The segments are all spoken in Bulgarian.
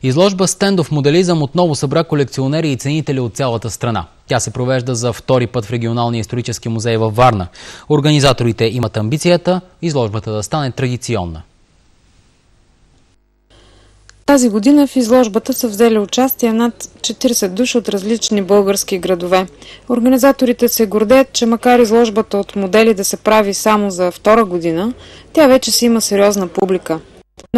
Изложба «Стендов моделизъм» отново събра колекционери и ценители от цялата страна. Тя се провежда за втори път в Регионалния исторически музей във Варна. Организаторите имат амбицията изложбата да стане традиционна. Тази година в изложбата са взели участие над 40 души от различни български градове. Организаторите се гордеят, че макар изложбата от модели да се прави само за втора година, тя вече си има сериозна публика.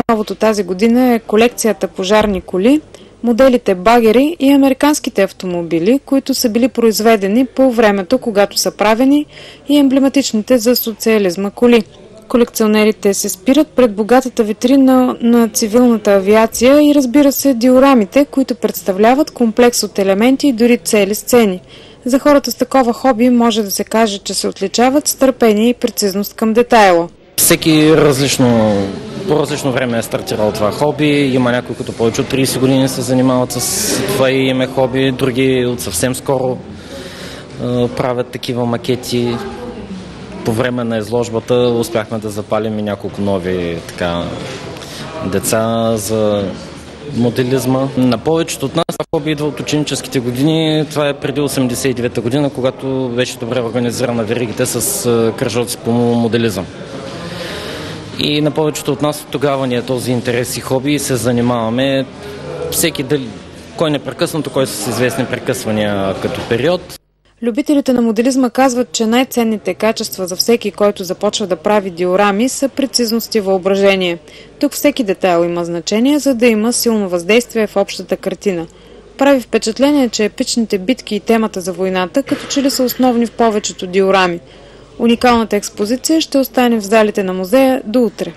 Новото тази година е колекцията пожарни коли, моделите багери и американските автомобили, които са били произведени по времето, когато са правени, и емблематичните за социализма коли. Колекционерите се спират пред богатата витрина на цивилната авиация и, разбира се, диорамите, които представляват комплекс от елементи и дори цели сцени. За хората с такова хоби може да се каже, че се отличават с търпение и прецизност към детайла. Всеки по различно време е стартирал това хоби. Има някои, които повече от 30 години се занимават с това и име хоби, други от съвсем скоро правят такива макети. По време на изложбата успяхме да запалим и няколко нови деца за моделизма. На повечето от нас това хоби идва от ученическите години. Това е преди 1989 година, когато беше добре организирана веригите с кръжоци по моделизъм. И на повечето от нас тогава ни е този интерес и хоби и се занимаваме. Всеки кой непрекъснато, кой с известни прекъсвания като период. Любителите на моделизма казват, че най-ценните качества за всеки, който започва да прави диорами, са прецизност и въображение. Тук всеки детайл има значение, за да има силно въздействие в общата картина. Прави впечатление, че епичните битки и темата за войната като че ли са основни в повечето диорами. Уникалната експозиция ще остане в залите на музея до утре.